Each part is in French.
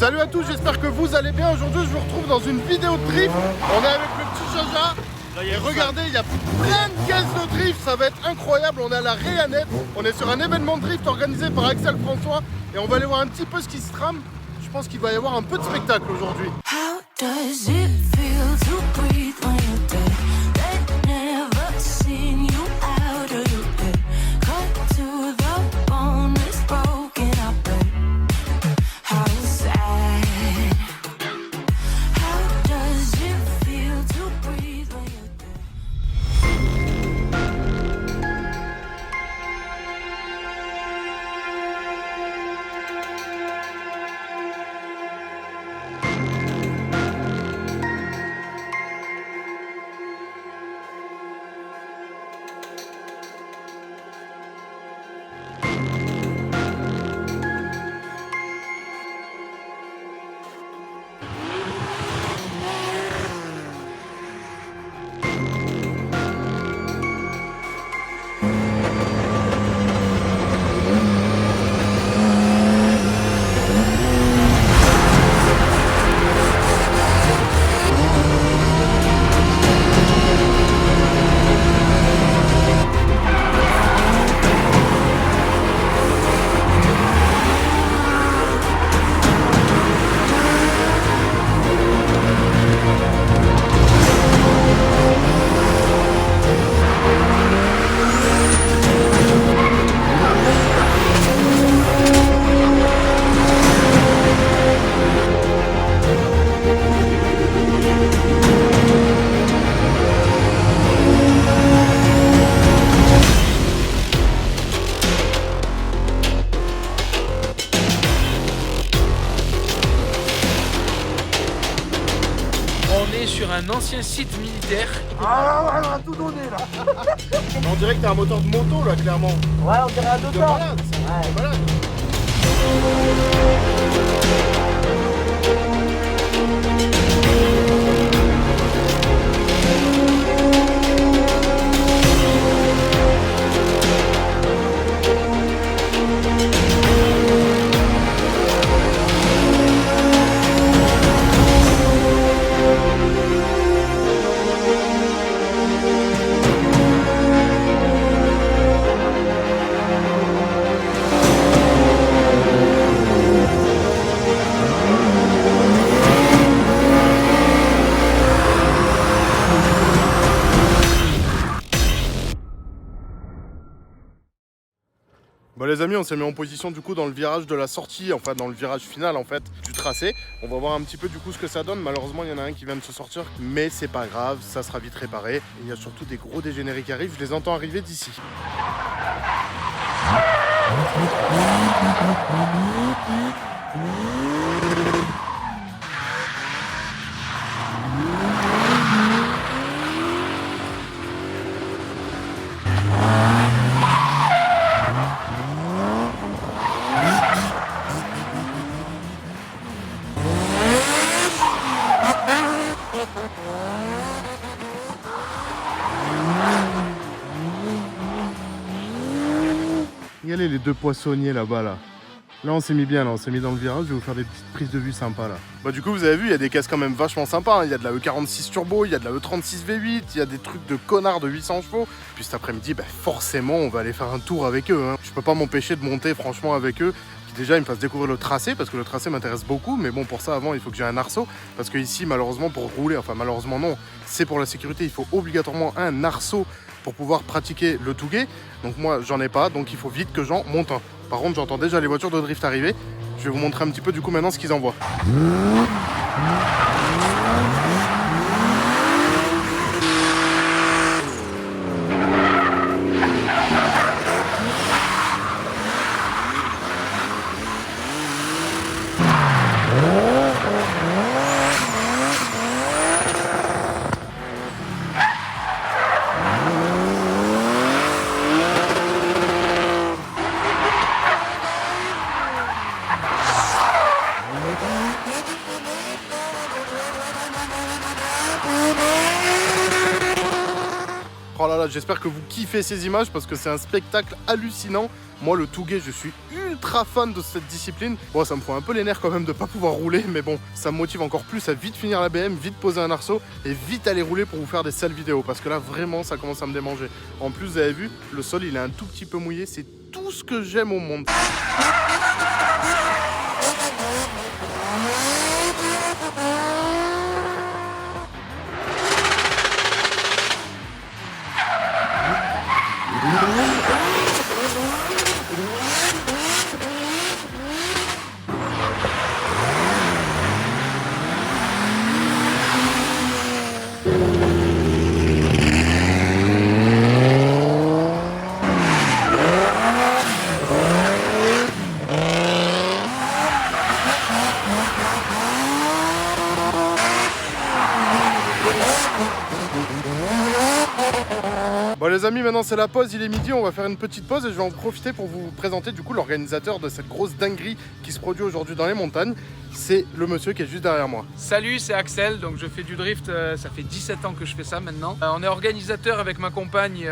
Salut à tous, j'espère que vous allez bien. Aujourd'hui, je vous retrouve dans une vidéo de drift. On est avec le petit Jaja. Et regardez, il y a plein de caisses de drift, ça va être incroyable. On est à la Réanette, on est sur un événement de drift organisé par Axel François. Et on va aller voir un petit peu ce qui se trame. Je pense qu'il va y avoir un peu de spectacle aujourd'hui. How does it feel to breathe when you're dead? They never seen you out of your head. Cut to the bone, it's broken up. How sad. How does it feel to breathe when you're dead? On est sur un ancien site militaire. Ah, on a tout donné là. On dirait que t'as un moteur de moto là, clairement. Ouais, on dirait un De docteur. malade, c'est de malade. Bon les amis, on s'est mis en position du coup dans le virage de la sortie, enfin dans le virage final en fait du tracé. On va voir un petit peu du coup ce que ça donne. Malheureusement il y en a un qui vient de se sortir, mais c'est pas grave, ça sera vite réparé. Et il y a surtout des gros dégénérés qui arrivent, je les entends arriver d'ici. Regardez les deux poissonniers là-bas là. Là on s'est mis bien, là on s'est mis dans le virage, je vais vous faire des petites prises de vue sympas là. Bah du coup vous avez vu, il y a des caisses quand même vachement sympas, hein. Il y a de la E46 turbo, il y a de la E36 V8, il y a des trucs de connards de 800 chevaux. Puis cet après-midi, bah, forcément on va aller faire un tour avec eux, hein. Je peux pas m'empêcher de monter franchement avec eux. Déjà ils me fassent découvrir le tracé parce que le tracé m'intéresse beaucoup, mais bon pour ça avant il faut que j'ai un arceau parce que ici malheureusement pour rouler, enfin malheureusement non, c'est pour la sécurité, il faut obligatoirement un arceau pour pouvoir pratiquer le touguet. Donc moi j'en ai pas, donc il faut vite que j'en monte un. Par contre j'entends déjà les voitures de drift arriver. Je vais vous montrer un petit peu du coup maintenant ce qu'ils envoient. Voilà, j'espère que vous kiffez ces images parce que c'est un spectacle hallucinant. Moi, le Touguet, je suis ultra fan de cette discipline. Bon, ça me fout un peu les nerfs quand même de pas pouvoir rouler, mais bon, ça me motive encore plus à vite finir la BM, vite poser un arceau et vite aller rouler pour vous faire des sales vidéos parce que là, vraiment, ça commence à me démanger. En plus, vous avez vu, le sol, il est un tout petit peu mouillé. C'est tout ce que j'aime au monde. Bon les amis, maintenant c'est la pause, il est midi, on va faire une petite pause et je vais en profiter pour vous présenter du coup l'organisateur de cette grosse dinguerie qui se produit aujourd'hui dans les montagnes. C'est le monsieur qui est juste derrière moi. Salut, c'est Axel, donc je fais du drift, ça fait 17 ans que je fais ça maintenant. On est organisateur avec ma compagne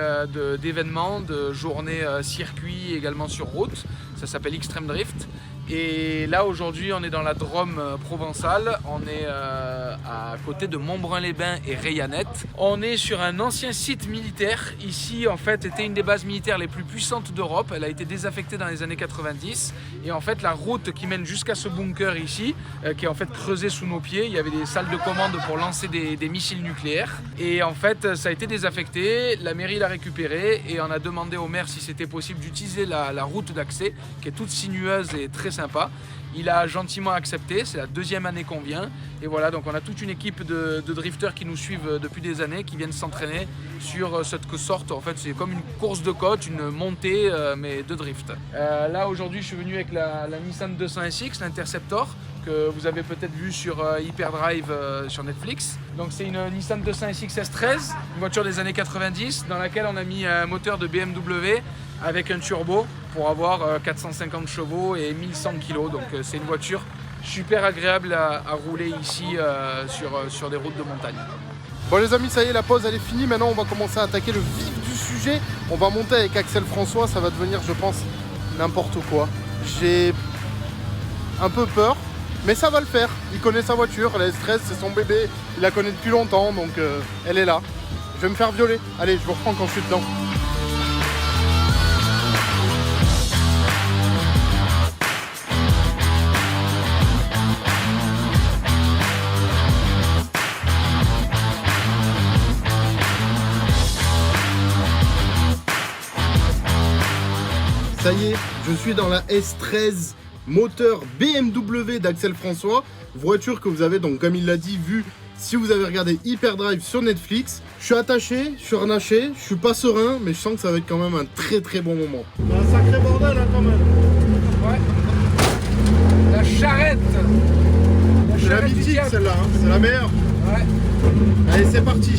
d'événements, de journées circuits également sur route, ça s'appelle Extreme Drift. Et là aujourd'hui on est dans la Drôme provençale, on est à côté de Montbrun-les-Bains et Rayanette. On est sur un ancien site militaire, ici en fait était une des bases militaires les plus puissantes d'Europe, elle a été désaffectée dans les années 90 et en fait la route qui mène jusqu'à ce bunker ici, qui est en fait creusé sous nos pieds, il y avait des salles de commande pour lancer des missiles nucléaires et en fait ça a été désaffecté, la mairie l'a récupéré et on a demandé au maire si c'était possible d'utiliser la route d'accès qui est toute sinueuse et très sympa. Il a gentiment accepté, c'est la deuxième année qu'on vient. Et voilà, donc on a toute une équipe de drifters qui nous suivent depuis des années, qui viennent s'entraîner sur cette sorte. En fait, c'est comme une course de côte, une montée, mais de drift. Là, aujourd'hui, je suis venu avec la Nissan 200SX, l'Interceptor, que vous avez peut-être vu sur Hyperdrive sur Netflix. Donc c'est une Nissan 200SX S13, une voiture des années 90, dans laquelle on a mis un moteur de BMW avec un turbo pour avoir 450 chevaux et 1100 kg. Donc c'est une voiture super agréable à rouler ici sur des routes de montagne. Bon les amis, ça y est, la pause elle est finie. Maintenant on va commencer à attaquer le vif du sujet. On va monter avec Axel François, ça va devenir je pense n'importe quoi. J'ai un peu peur, mais ça va le faire. Il connaît sa voiture, la S13 c'est son bébé, il la connaît depuis longtemps, donc elle est là. Je vais me faire violer. Allez, je vous reprends quand je suis dedans. Ça y est, je suis dans la S13 moteur BMW d'Axel François, voiture que vous avez donc comme il l'a dit vu si vous avez regardé Hyperdrive sur Netflix. Je suis attaché, je suis harnaché, je suis pas serein, mais je sens que ça va être quand même un très bon moment. Un sacré bordel hein, quand même. Ouais. La charrette. C'est la mythique celle-là, hein. C'est la meilleure. Ouais. Allez, c'est parti.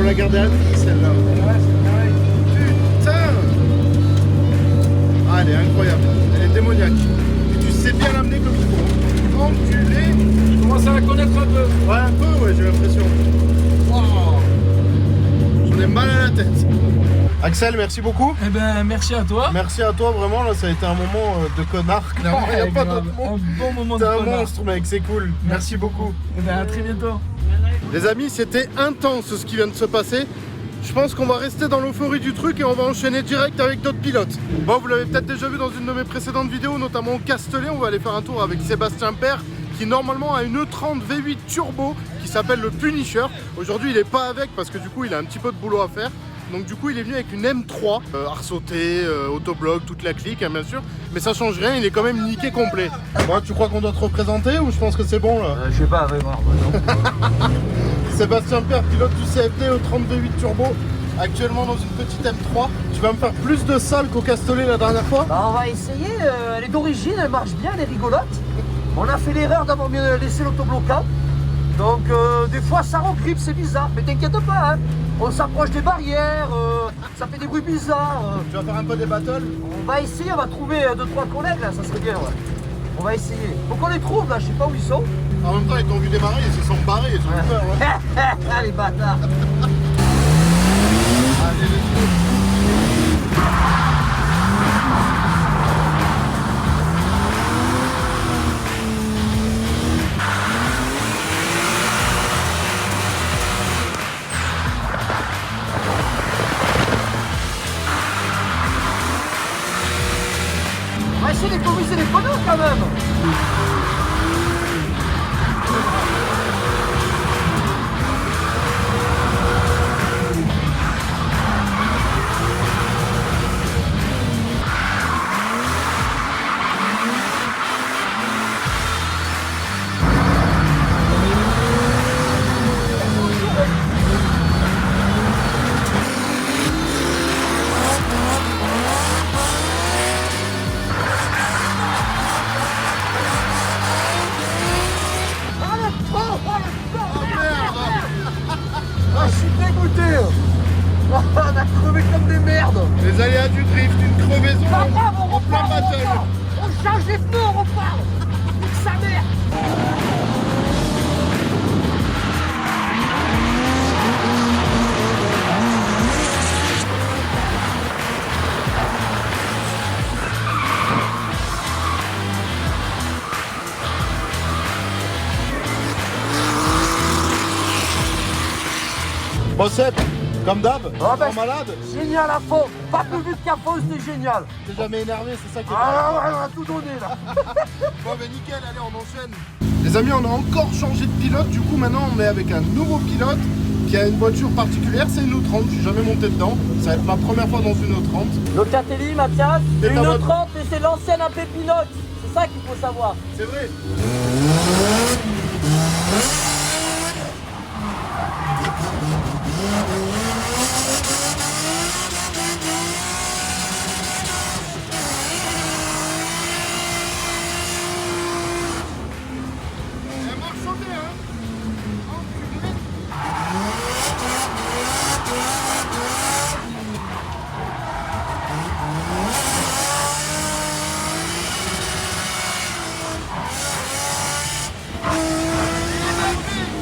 la garder à vie celle-là. Ouais, c'est pareil. Putain! Ah, elle est incroyable. Elle est démoniaque. Et tu sais bien l'amener comme il faut. Enculé! Tu commences à la connaître un peu. Ouais, un peu, ouais, j'ai l'impression. Wow. J'en ai mal à la tête. Axel, merci beaucoup. Eh ben, merci à toi. Merci à toi, vraiment, là, ça a été un moment de connard, clairement. Il n'y a pas d'autre mot. Un bon moment de T'es un connard. monstre, mec, c'est cool. Merci beaucoup. Eh ben, à très bientôt. Les amis, c'était intense ce qui vient de se passer. Je pense qu'on va rester dans l'euphorie du truc et on va enchaîner direct avec d'autres pilotes. Bon, vous l'avez peut-être déjà vu dans une de mes précédentes vidéos, notamment au Castellet. On va aller faire un tour avec Sébastien Père, qui normalement a une E30 V8 turbo qui s'appelle le Punisher. Aujourd'hui, il n'est pas avec parce que du coup, il a un petit peu de boulot à faire. Donc du coup, il est venu avec une M3, arsauté, autobloc, toute la clique, hein, bien sûr. Mais ça change rien, il est quand même niqué complet. Bon, tu crois qu'on doit te représenter ou je pense que c'est bon là? Je sais pas, vraiment. Sébastien Père, pilote du CFD au 30 V8 turbo, actuellement dans une petite M3. Tu vas me faire plus de salles qu'au Castellet la dernière fois? Bah, on va essayer, elle est d'origine, elle marche bien, elle est rigolote. On a fait l'erreur d'avoir bien laissé l'autoblocant. Donc des fois ça recripe, c'est bizarre, mais t'inquiète pas, hein. On s'approche des barrières, ça fait des bruits bizarres. Tu vas faire un peu des battles? On va essayer, on va trouver 2-3 collègues là, ça serait bien, ouais. On va essayer. Faut qu'on les trouve là, je sais pas où ils sont. En même temps, ils t'ont vu démarrer, ils se sont barrés, ils ont eu peur. Ouais. Ah les bâtards. Allez, let's go. On va essayer d'économiser les pneus quand même. Ah, je suis dégoûté. On a crevé comme des merdes. Les aléas du drift, une crevaison Pas grave, on en plein repart, on battle. repart. On change les pneus, on repart. Nique sa mère. Bon Seb, comme d'hab, Ah ben, en malade. Génial à fond. Pas plus vite qu'à fond, c'était génial. T'es jamais énervé, c'est ça qui est Ah ouais, on a tout donné là. Bon ben nickel, allez on enchaîne. Les amis, on a encore changé de pilote, du coup maintenant on est avec un nouveau pilote qui a une voiture particulière, c'est une E30, je suis jamais monté dedans, ça va être ma première fois dans une E30. Locatelli, Mathias, C'est une ta voiture. E30 et c'est l'ancienne AP Pinote. C'est ça qu'il faut savoir. C'est vrai. Elle marche sauter, hein.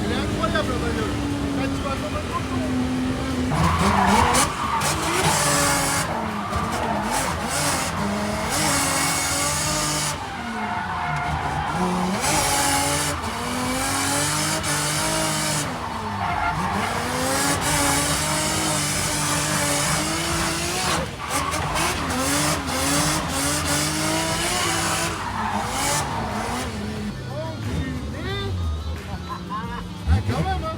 Elle est incroyable la bagnole. Là tu vas attendre un peu. Ah quand même hein.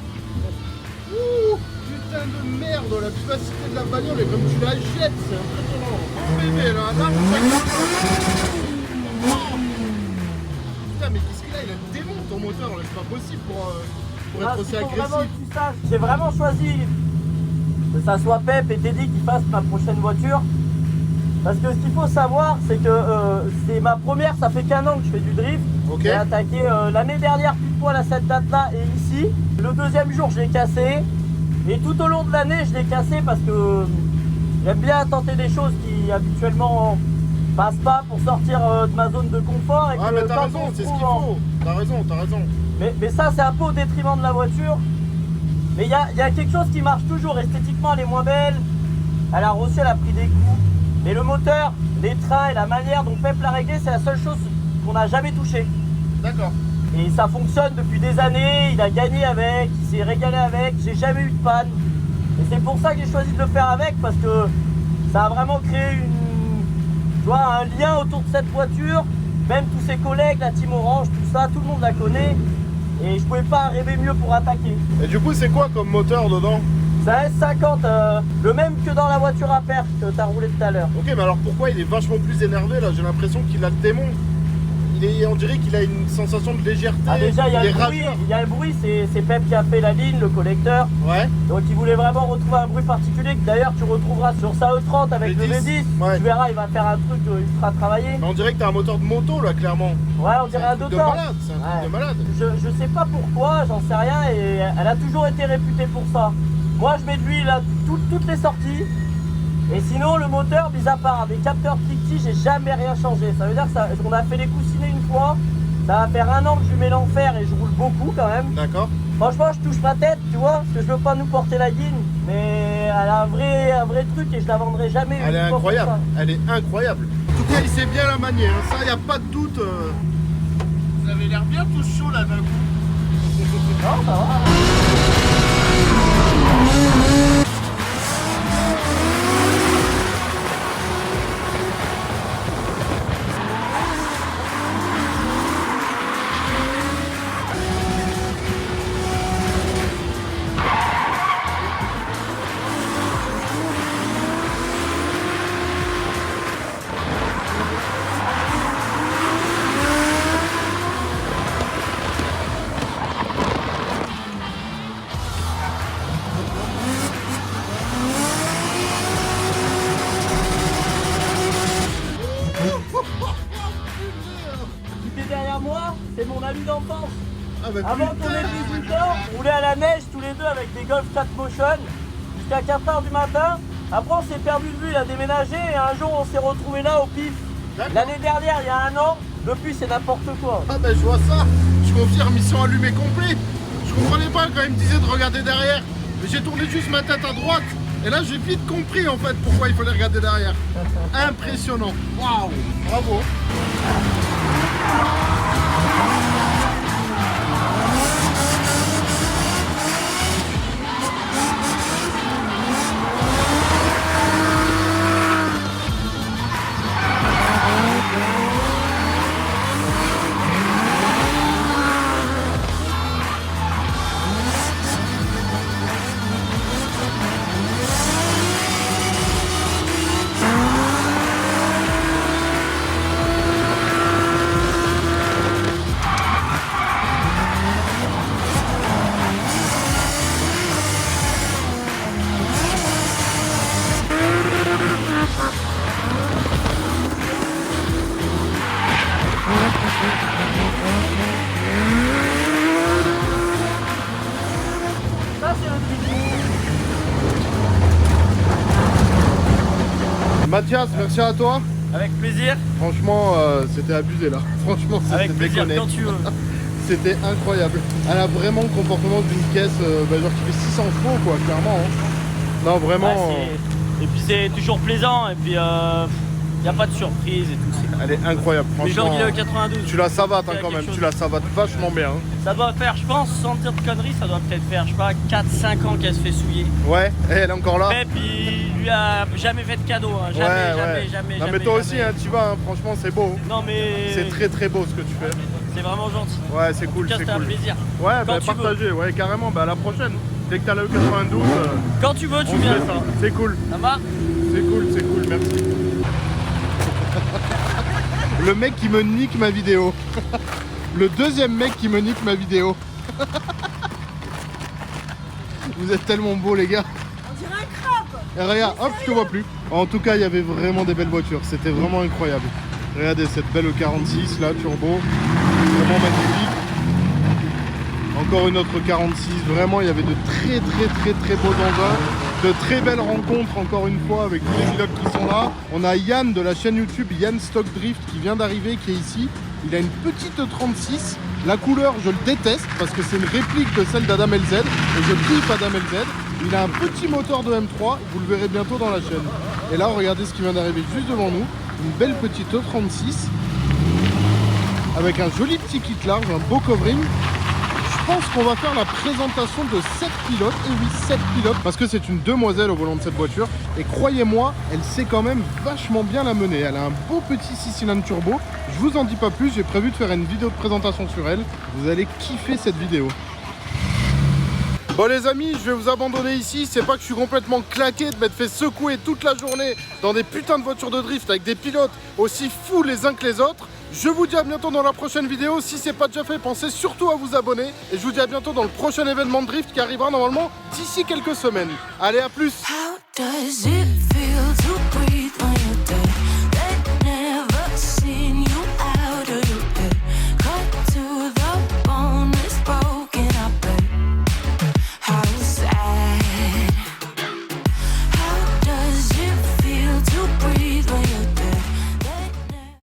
Ouh, putain de merde, la vivacité de la bagnole et comme tu la jettes, c'est impressionnant. Oh bébé là, là on oh. Putain mais qu'est-ce qu'il a? Il a le démon ton moteur là, c'est pas possible pour être aussi agressif. J'ai vraiment choisi que ça soit Pep et Teddy qui fasse ma prochaine voiture. Parce que ce qu'il faut savoir, c'est que c'est ma première, ça fait qu'un an que je fais du drift. Ok. J'ai attaqué l'année dernière pile poil à cette date-là et ici. Le deuxième jour, j'ai cassé. Et tout au long de l'année, je l'ai cassé parce que j'aime bien tenter des choses qui habituellement passent pas pour sortir de ma zone de confort. Et Ah, que mais t'as quand raison, on se c'est ce trouve qu'il faut. T'as raison. Mais ça, c'est un peu au détriment de la voiture. Mais il y a quelque chose qui marche toujours. Esthétiquement, elle est moins belle. Elle a reçu, elle a pris des coups. Mais le moteur, les trains et la manière dont Pep l'a réglé, c'est la seule chose qu'on n'a jamais touché. D'accord. Et ça fonctionne depuis des années. Il a gagné avec, il s'est régalé avec. J'ai jamais eu de panne. Et c'est pour ça que j'ai choisi de le faire avec, parce que ça a vraiment créé un lien autour de cette voiture. Même tous ses collègues, la team Orange, tout ça, tout le monde la connaît. Et je pouvais pas rêver mieux pour attaquer. Et du coup, c'est quoi comme moteur dedans? C'est un S50, le même que dans la voiture à perche que tu as roulé tout à l'heure. Ok, mais alors pourquoi il est vachement plus énervé là? J'ai l'impression qu'il a le démon. On dirait qu'il a une sensation de légèreté. Ah déjà, il y a est le bruit, rageur. c'est Pep qui a fait la ligne, le collecteur. Ouais. Donc il voulait vraiment retrouver un bruit particulier que d'ailleurs tu retrouveras sur sa E30 avec le V10. V10. Ouais. Tu verras, il va faire un truc ultra travaillé. Mais on dirait que t'as un moteur de moto là, clairement. Ouais, on dirait un truc de Dotor. malade, c'est un truc de malade. Je sais pas pourquoi, j'en sais rien, et elle a toujours été réputée pour ça. Moi je mets de l'huile à toutes les sorties. Et sinon le moteur, mis à part des capteurs Kikti, j'ai jamais rien changé. Ça veut dire qu'on a fait les coussinets une fois. Ça va faire 1 an que je mets l'enfer et je roule beaucoup quand même. D'accord. Franchement, je touche ma tête, tu vois, parce que je veux pas nous porter la guine. Mais elle a un vrai truc et je la vendrai jamais. Elle est uniquement pour incroyable. ça. Elle est incroyable. En tout cas, il sait bien la manier. Hein. Ça, y a pas de doute. Vous avez l'air bien tous chauds là d'un coup. Non, ça va. Qui est derrière moi, c'est mon ami d'enfance. Ah bah Avant qu'on ait 18 ans, on roulait à la neige tous les deux avec des Golf 4 Motion jusqu'à 4h du matin. Après on s'est perdu de vue, il a déménagé et un jour on s'est retrouvé là au pif. L'année dernière, il y a 1 an, depuis c'est n'importe quoi. Ah bah je vois ça. Je confirme, mission allumée complet. Je comprenais pas quand il me disait de regarder derrière. Mais j'ai tourné juste ma tête à droite. Et là j'ai vite compris en fait pourquoi il fallait regarder derrière. Impressionnant. Waouh. Bravo. Ça c'est le truc. Mathias, merci à toi. Avec plaisir. Franchement, c'était abusé là. Franchement, c'était Avec plaisir déconné. quand tu veux. C'était incroyable. Elle a vraiment le comportement d'une caisse genre qui fait 600 chevaux quoi, clairement. Hein. Non, vraiment. Et puis c'est toujours plaisant et puis y a pas de surprise et tout. Elle est incroyable, Mais franchement. Jean-Guy 92. Tu la savates hein, C'est quand quelque même, chose. tu la savates vachement bien. Hein. Ça doit faire, je pense, sans dire de conneries, ça doit peut-être faire, je sais pas, 4-5 ans qu'elle se fait souiller. Ouais, et elle est encore là. Pep, il lui a jamais fait de cadeau, hein. Jamais. Non mais toi aussi, hein, tu vas, hein, franchement c'est beau. Non mais C'est très très beau ce que tu fais. c'est vraiment gentil. Ouais, c'est cool, En tout cas, c'est c'était un cool. plaisir. Ouais, Quand bah tu partagez, ouais, carrément, bah à la prochaine. Dès que t'as la E92, Quand tu veux, tu on viens. fait ça. C'est cool, Ça va? c'est cool, merci. Le mec qui me nique ma vidéo. Le deuxième mec qui me nique ma vidéo. Vous êtes tellement beaux les gars. On dirait un crabe. Et regarde, hop, je te vois plus. En tout cas, il y avait vraiment des belles voitures. C'était vraiment incroyable. Regardez cette belle E46 là, turbo. Vraiment magnifique. Encore encore une autre 46. Vraiment, il y avait de très beaux engins. De très belles rencontres encore une fois avec tous les pilotes qui sont là. On a Yann de la chaîne YouTube Yann Stock Drift qui vient d'arriver, qui est ici. Il a une petite 36. La couleur, je le déteste parce que c'est une réplique de celle d'Adam LZ et je kiffe Adam LZ. Il a un petit moteur de M3, vous le verrez bientôt dans la chaîne. Et là, regardez ce qui vient d'arriver juste devant nous. Une belle petite E36 avec un joli petit kit large, un beau covering. Je pense qu'on va faire la présentation de 7 pilotes, et oui 7 pilotes, parce que c'est une demoiselle au volant de cette voiture, et croyez-moi, elle sait quand même vachement bien la mener. Elle a un beau petit 6 cylindres turbo, je vous en dis pas plus, j'ai prévu de faire une vidéo de présentation sur elle, vous allez kiffer cette vidéo. Bon les amis, je vais vous abandonner ici, c'est pas que je suis complètement claqué de m'être fait secouer toute la journée dans des putains de voitures de drift avec des pilotes aussi fous les uns que les autres. Je vous dis à bientôt dans la prochaine vidéo. Si c'est pas déjà fait, pensez surtout à vous abonner. Et je vous dis à bientôt dans le prochain événement de drift qui arrivera normalement d'ici quelques semaines. Allez, à plus. How does it feel to breathe when